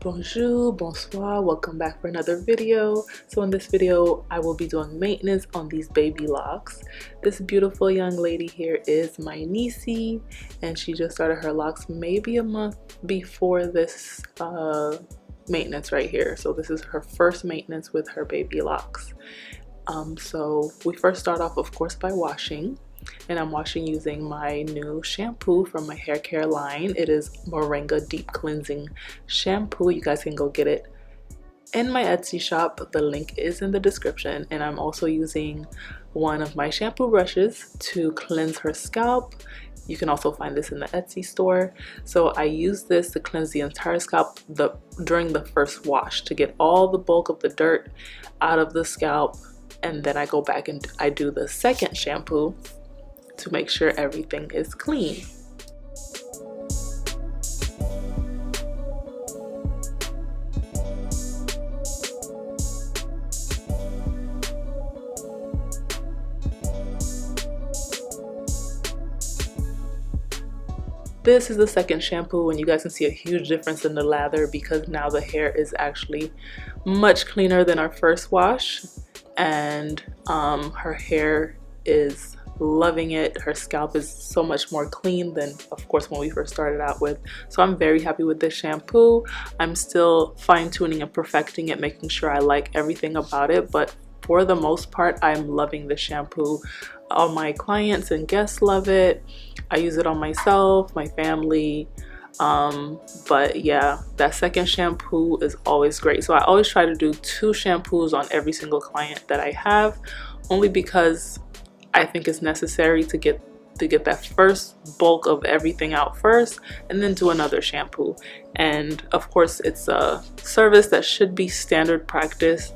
Bonjour, bonsoir, welcome back for another video. So in this video, I will be doing maintenance on these baby locks. This beautiful young lady here is my niecey, and she just started her locks maybe a month before this maintenance right here. So this is her first maintenance with her baby locks. So we first start off, of course, by washing. And I'm washing using my new shampoo from my hair care line. It is Moringa Deep Cleansing Shampoo. You guys can go get it in my Etsy shop. The link is in the description. And I'm also using one of my shampoo brushes to cleanse her scalp. You can also find this in the Etsy store. So I use this to cleanse the entire scalp during the first wash to get all the bulk of the dirt out of the scalp. And then I go back and I do the second shampoo to make sure everything is clean. This is the second shampoo, and you guys can see a huge difference in the lather because now the hair is actually much cleaner than our first wash, and her hair is loving it. Her scalp is so much more clean than, of course, when we first started out with. So I'm very happy with this shampoo. I'm still fine-tuning and perfecting it, making sure I like everything about it, but for the most part, I'm loving the shampoo. All my clients and guests love it. I use it on myself, my family. But yeah, that second shampoo is always great. So I always try to do 2 shampoos on every single client that I have, only because I think it's necessary to get that first bulk of everything out first and then do another shampoo. And of course, it's a service that should be standard practice,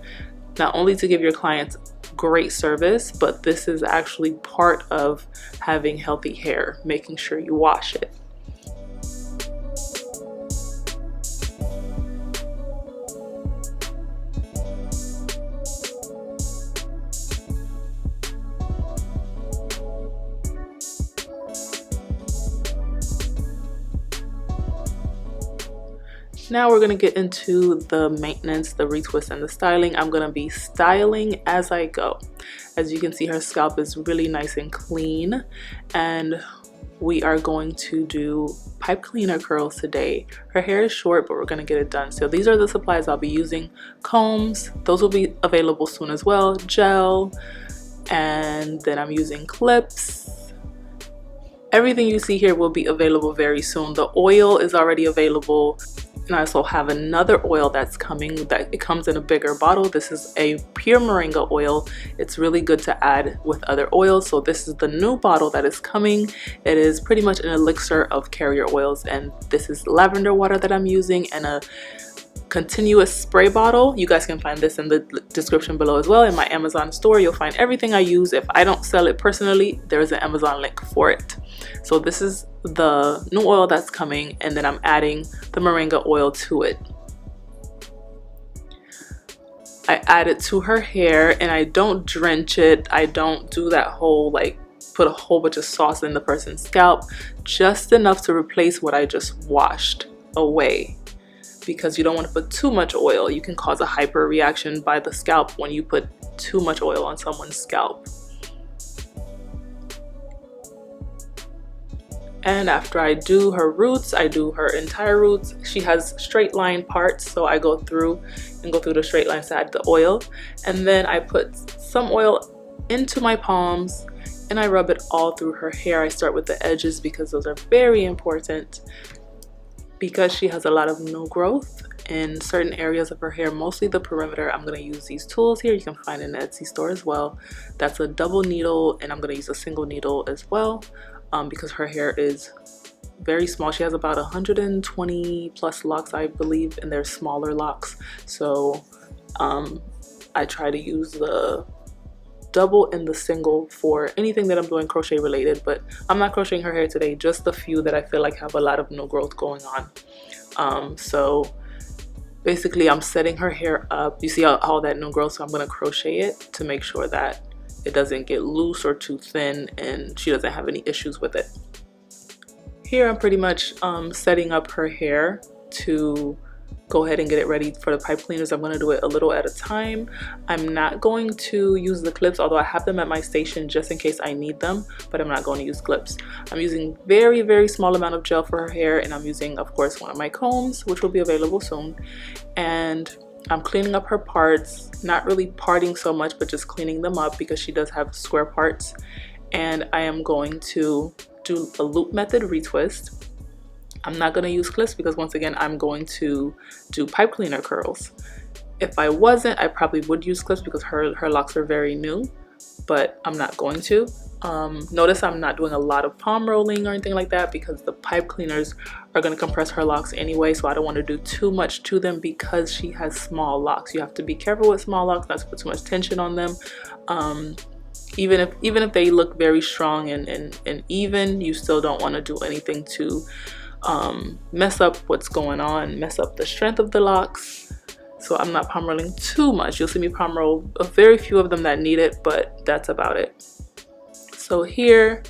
not only to give your clients great service, but this is actually part of having healthy hair, making sure you wash it. Now we're going to get into the maintenance, the retwist, and the styling. I'm going to be styling as I go. As you can see, her scalp is really nice and clean, and we are going to do pipe cleaner curls today. Her hair is short, but we're going to get it done. So these are the supplies I'll be using. Combs, those will be available soon as well. Gel, and then I'm using clips. Everything you see here will be available very soon. The oil is already available. And I also have another oil that's coming, that it comes in a bigger bottle. This is a pure moringa oil. It's really good to add with other oils. So this is the new bottle that is coming. It is pretty much an elixir of carrier oils, and this is lavender water that I'm using, and a continuous spray bottle. You guys can find this in the description below as well. In my Amazon store, you'll find everything I use. If I don't sell it personally, there is an Amazon link for it. So this is the new oil that's coming, and then I'm adding the moringa oil to it. I add it to her hair, and I don't drench it. I don't do that whole like put a whole bunch of sauce in the person's scalp, just enough to replace what I just washed away, because you don't want to put too much oil. You can cause a hyper reaction by the scalp when you put too much oil on someone's scalp. And after I do her roots, I do her entire roots. She has straight line parts, so I go through the straight lines to add the oil. And then I put some oil into my palms and I rub it all through her hair. I start with the edges because those are very important, because she has a lot of new growth in certain areas of her hair, mostly the perimeter. I'm going to use these tools here. You can find in the Etsy store as well. That's a double needle, and I'm going to use a single needle as well, because her hair is very small. She has about 120 plus locks, I believe, and they're smaller locks. So I try to use the double and the single for anything that I'm doing crochet related, but I'm not crocheting her hair today, just the few that I feel like have a lot of new growth going on. So basically I'm setting her hair up. You see all that new growth, so I'm going to crochet it to make sure that it doesn't get loose or too thin and she doesn't have any issues with it. Here I'm pretty much setting up her hair to go ahead and get it ready for the pipe cleaners. I'm going to do it a little at a time. I'm not going to use the clips, although I have them at my station just in case I need them, but I'm not going to use clips. I'm using very small amount of gel for her hair, and I'm using, of course, one of my combs, which will be available soon. And I'm cleaning up her parts, not really parting so much, but just cleaning them up because she does have square parts. And I am going to do a loop method retwist. I'm not going to use clips because once again I'm going to do pipe cleaner curls. If I wasn't, I probably would use clips because her locks are very new, but I'm not going to. Notice I'm not doing a lot of palm rolling or anything like that because the pipe cleaners are going to compress her locks anyway, so I don't want to do too much to them because she has small locks. You have to be careful with small locks, not to put too much tension on them. Even if they look very strong and even, you still don't want to do anything to mess up what's going on, mess up the strength of the locks. So I'm not palm rolling too much. You'll see me palm roll a very few of them that need it, but that's about it. So here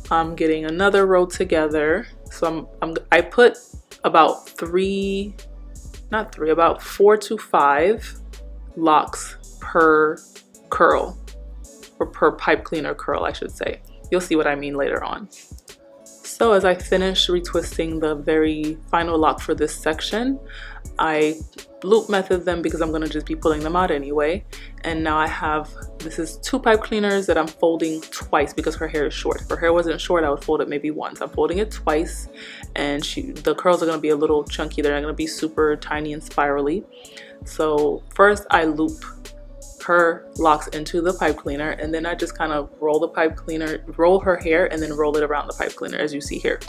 I'm getting another row together. So I put about about 4 to 5 locks per curl, or per pipe cleaner curl, I should say. You'll see what I mean later on. So as I finish retwisting the very final lock for this section, I loop method them because I'm going to just be pulling them out anyway. And now I have, this is 2 pipe cleaners that I'm folding twice because her hair is short. If her hair wasn't short, I would fold it maybe once. I'm folding it twice, and the curls are going to be a little chunky. They're not going to be super tiny and spirally. So first I loop her locks into the pipe cleaner, and then I just kind of roll her hair and then roll it around the pipe cleaner as you see here.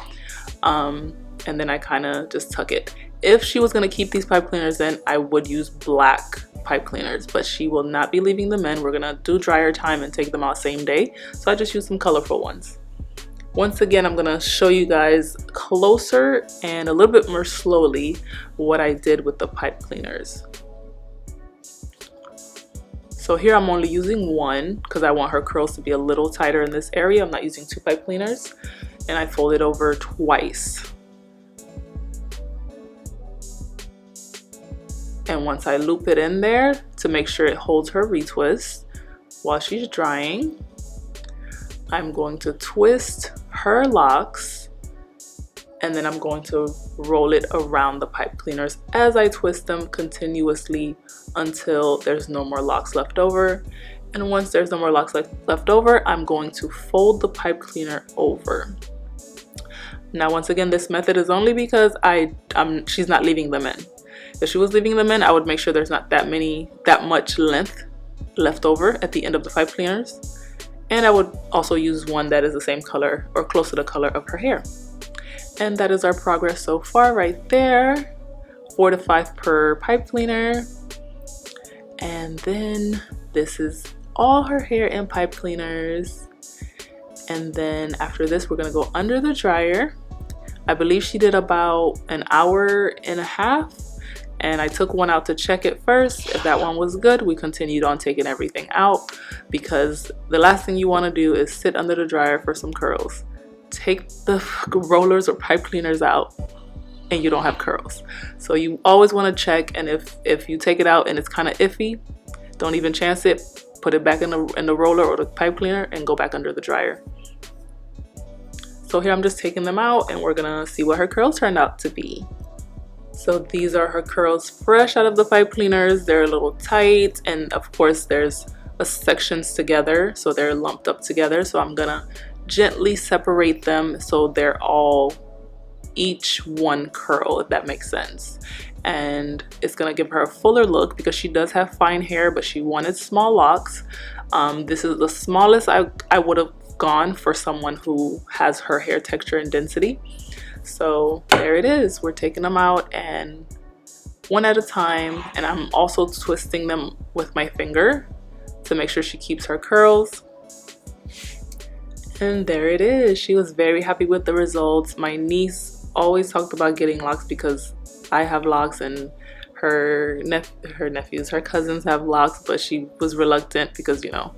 And then I kind of just tuck it. If she was going to keep these pipe cleaners in, I would use black pipe cleaners, but she will not be leaving them in. We're going to do dryer time and take them out same day, so I just use some colorful ones. Once again, I'm going to show you guys closer and a little bit more slowly what I did with the pipe cleaners. So here I'm only using one because I want her curls to be a little tighter in this area. I'm not using 2 pipe cleaners, and I fold it over twice. And once I loop it in there to make sure it holds her retwist while she's drying, I'm going to twist her locks, and then I'm going to roll it around the pipe cleaners as I twist them continuously until there's no more locks left over. And once there's no more locks left over, I'm going to fold the pipe cleaner over. Now once again, this method is only because she's not leaving them in. If she was leaving them in, I would make sure there's not that much length left over at the end of the pipe cleaners. And I would also use one that is the same color or close to the color of her hair. And that is our progress so far right there. 4 to 5 per pipe cleaner. And then this is all her hair in pipe cleaners. And then after this, we're gonna go under the dryer. I believe she did about an hour and a half. And I took one out to check it first. If that one was good, we continued on taking everything out, because the last thing you want to do is sit under the dryer for some curls. Take the rollers or pipe cleaners out and you don't have curls. So you always want to check, and if you take it out and it's kind of iffy, don't even chance it. Put it back in the roller or the pipe cleaner and go back under the dryer. So here I'm just taking them out, and we're gonna see what her curls turned out to be. So these are her curls fresh out of the pipe cleaners. They're a little tight, and of course there's sections together, so they're lumped up together. So I'm gonna gently separate them so they're all each one curl, if that makes sense. And it's gonna give her a fuller look because she does have fine hair, but she wanted small locks. This is the smallest I would have gone for someone who has her hair texture and density. So there it is. We're taking them out, and one at a time, and I'm also twisting them with my finger to make sure she keeps her curls. And there it is. She was very happy with the results. My niece always talked about getting locks because I have locks, and her cousins have locks, but she was reluctant because, you know,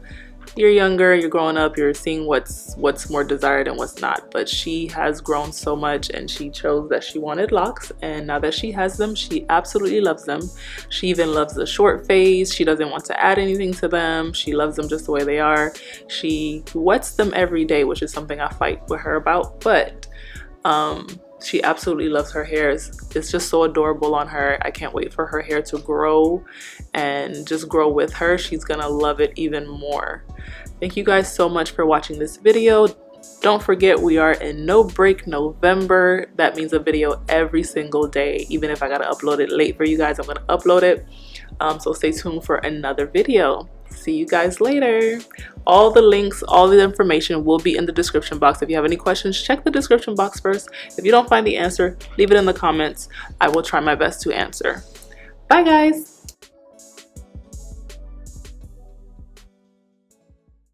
you're younger, you're growing up, you're seeing what's more desired and what's not. But she has grown so much, and she chose that she wanted locks, and now that she has them, she absolutely loves them. She even loves the short fades. She doesn't want to add anything to them. She loves them just the way they are. She wets them every day, which is something I fight with her about, but she absolutely loves her hair. It's just so adorable on her. I can't wait for her hair to grow and just grow with her. She's gonna love it even more. Thank you guys so much for watching this video. Don't forget, we are in no break November. That means a video every single day. Even if I gotta upload it late for you guys, I'm gonna upload it. So stay tuned for another video. See you guys later. All the links, all the information will be in the description box. If you have any questions, check the description box first. If you don't find the answer, leave it in the comments. I will try my best to answer. Bye guys.